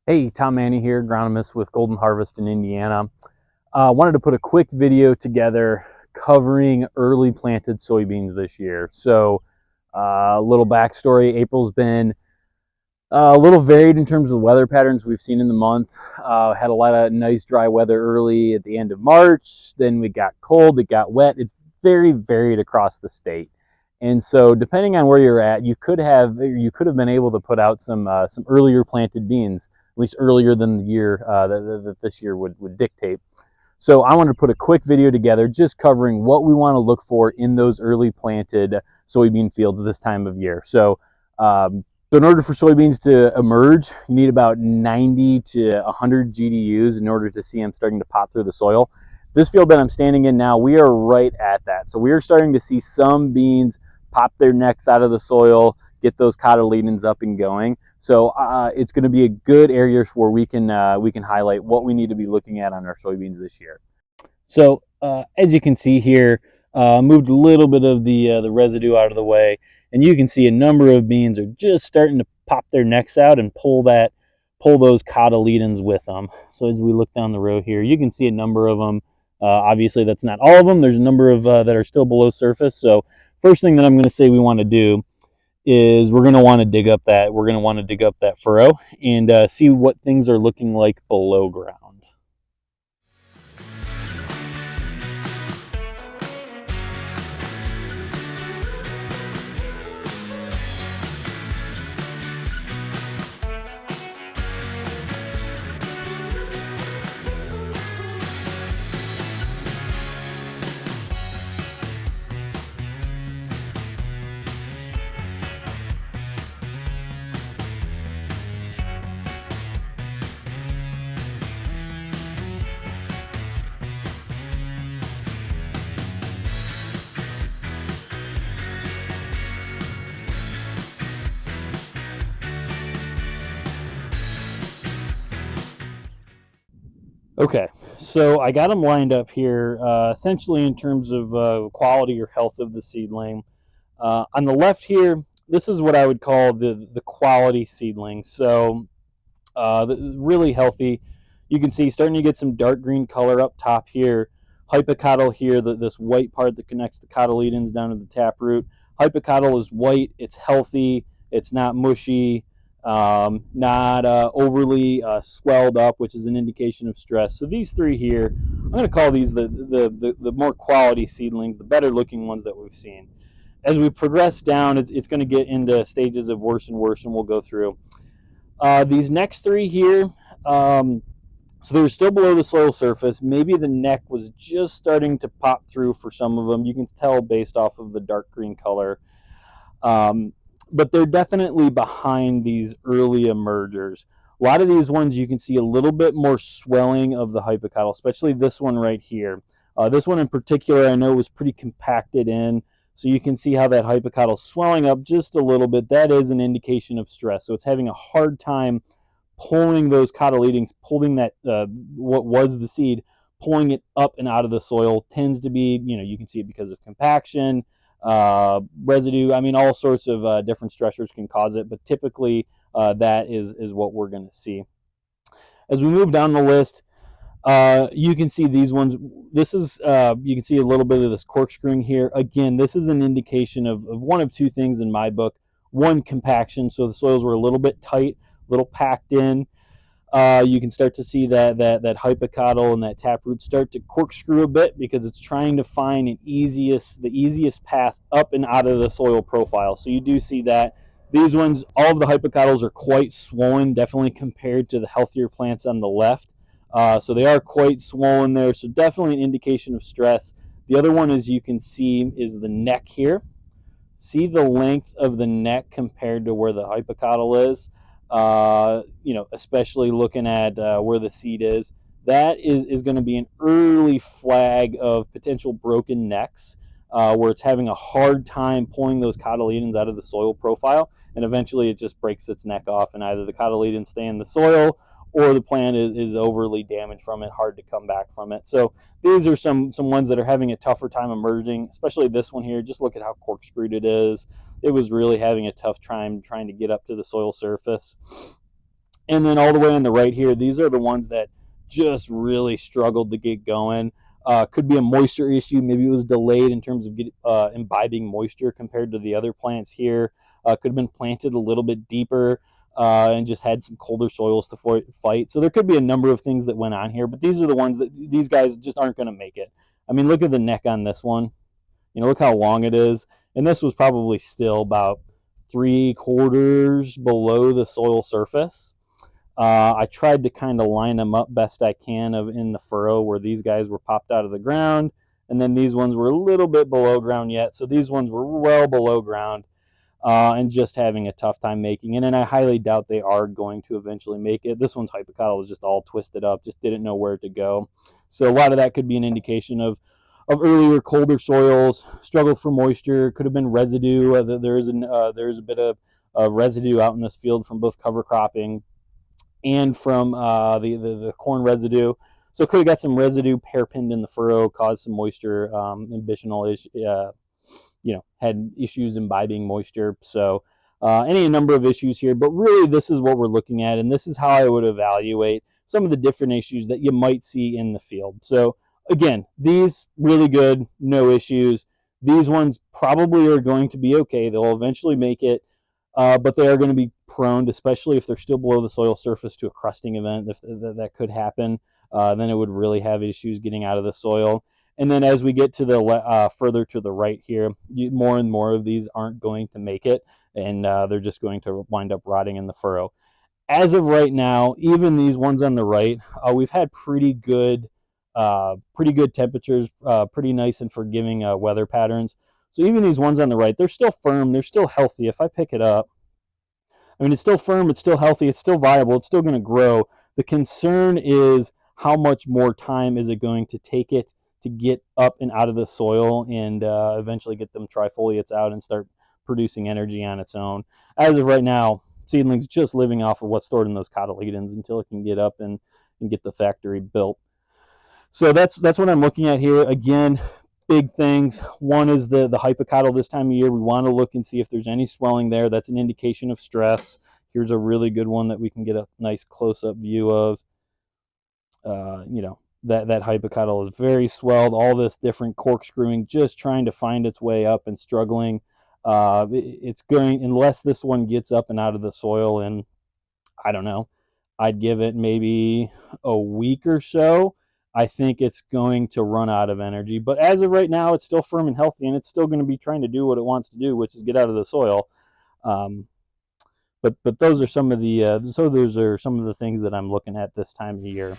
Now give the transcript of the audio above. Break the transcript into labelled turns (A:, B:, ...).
A: Hey, Tom Manney here, agronomist with Golden Harvest in Indiana. Wanted to put a quick video together covering early planted soybeans this year. So a little backstory, April's been a little varied in terms of the weather patterns we've seen in the month. Had a lot of nice dry weather early at the end of March, then we got cold, it got wet. It's very varied across the state. And so depending on where you're at, you could have been able to put out some earlier planted beans, at least earlier than the year that this year would dictate. So I wanted to put a quick video together just covering what we want to look for in those early planted soybean fields this time of year. So in order for soybeans to emerge, you need about 90 to 100 GDUs in order to see them starting to pop through the soil. This field that I'm standing in now, we are right at that. So we are starting to see some beans pop their necks out of the soil, get those cotyledons up and going. So it's going to be a good area where we can highlight what we need to be looking at on our soybeans this year. So as you can see here, moved a little bit of the residue out of the way, and you can see a number of beans are just starting to pop their necks out and pull those cotyledons with them. So as we look down the row here, you can see a number of them. Obviously, that's not all of them. There's a number of that are still below surface. So first thing that I'm going to say we want to do is we're going to want to dig up that furrow and see what things are looking like below ground. Okay, so I got them lined up here essentially in terms of quality or health of the seedling. On the left here, this is what I would call the quality seedling. So really healthy. You can see starting to get some dark green color up top here. Hypocotyl here, this white part that connects the cotyledons down to the taproot. Hypocotyl is white, it's healthy, it's not mushy. Not overly swelled up, which is an indication of stress. So these three here, I'm going to call these the more quality seedlings, the better looking ones that we've seen. As we progress down, it's going to get into stages of worse and worse, and we'll go through. These next three here, so they're still below the soil surface. Maybe the neck was just starting to pop through for some of them. You can tell based off of the dark green color. But they're definitely behind these early emergers. A lot of these ones you can see a little bit more swelling of the hypocotyl, especially this one right here. This one in particular I know was pretty compacted in, so you can see how that hypocotyl is swelling up just a little bit. That is an indication of stress. So it's having a hard time pulling those cotyledons, pulling that what was the seed, pulling it up and out of the soil. Tends to be, you can see it because of compaction, residue. I mean, all sorts of different stressors can cause it, but typically that is what we're going to see. As we move down the list, you can see these ones. This is you can see a little bit of this corkscrewing here. Again, this is an indication of one of two things in my book. One, compaction, so the soils were a little bit tight, a little packed in. You can start to see that hypocotyl and that taproot start to corkscrew a bit because it's trying to find the easiest path up and out of the soil profile. So you do see that. These ones, all of the hypocotyls are quite swollen, definitely compared to the healthier plants on the left. So they are quite swollen there, so definitely an indication of stress. The other one, as you can see, is the neck here. See the length of the neck compared to where the hypocotyl is. Especially looking at where the seed is, that is going to be an early flag of potential broken necks, where it's having a hard time pulling those cotyledons out of the soil profile, and eventually it just breaks its neck off, and either the cotyledons stay in the soil or the plant is overly damaged from it, hard to come back from it. So these are some ones that are having a tougher time emerging, especially this one here. Just look at how corkscrewed it is. It was really having a tough time trying to get up to the soil surface. And then all the way on the right here, these are the ones that just really struggled to get going. Could be a moisture issue. Maybe it was delayed in terms of imbibing moisture compared to the other plants here. Could have been planted a little bit deeper and just had some colder soils to fight. So there could be a number of things that went on here, but these are the ones that these guys just aren't going to make it. I mean, look at the neck on this one. You know, look how long it is. And this was probably still about 3/4 below the soil surface. I tried to kind of line them up best I can in the furrow where these guys were popped out of the ground, and then these ones were a little bit below ground yet. So these ones were well below ground and just having a tough time making it. And I highly doubt they are going to eventually make it. This one's hypocotyl was just all twisted up, just didn't know where to go. So a lot of that could be an indication of earlier colder soils, struggled for moisture, could have been residue. There's a bit of residue out in this field from both cover cropping and from the corn residue. So could have got some residue hairpinned in the furrow, caused some moisture ambitional had issues imbibing moisture. So any number of issues here, but really this is what we're looking at, and this is how I would evaluate some of the different issues that you might see in the field. So again, these really good, no issues. These ones probably are going to be okay. They'll eventually make it, but they are going to be prone, especially if they're still below the soil surface, to a crusting event. If that could happen, then it would really have issues getting out of the soil. And then as we get to the further to the right here, more and more of these aren't going to make it, and they're just going to wind up rotting in the furrow. As of right now, even these ones on the right, we've had pretty good temperatures, pretty nice and forgiving weather patterns. So even these ones on the right, they're still firm, they're still healthy. If I pick it up, I mean, it's still firm, it's still healthy, it's still viable, it's still going to grow. The concern is how much more time is it going to take it to get up and out of the soil and eventually get them trifoliates out and start producing energy on its own. As of right now, seedlings just living off of what's stored in those cotyledons until it can get up and get the factory built. So that's what I'm looking at here. Again, big things. One is the hypocotyl this time of year. We want to look and see if there's any swelling there. That's an indication of stress. Here's a really good one that we can get a nice close-up view of. That hypocotyl is very swelled. All this different corkscrewing, just trying to find its way up and struggling. It's going, unless this one gets up and out of the soil in, I don't know, I'd give it maybe a week or so. I think it's going to run out of energy. But as of right now, it's still firm and healthy, and it's still going to be trying to do what it wants to do, which is get out of the soil. But those are some of the things that I'm looking at this time of year.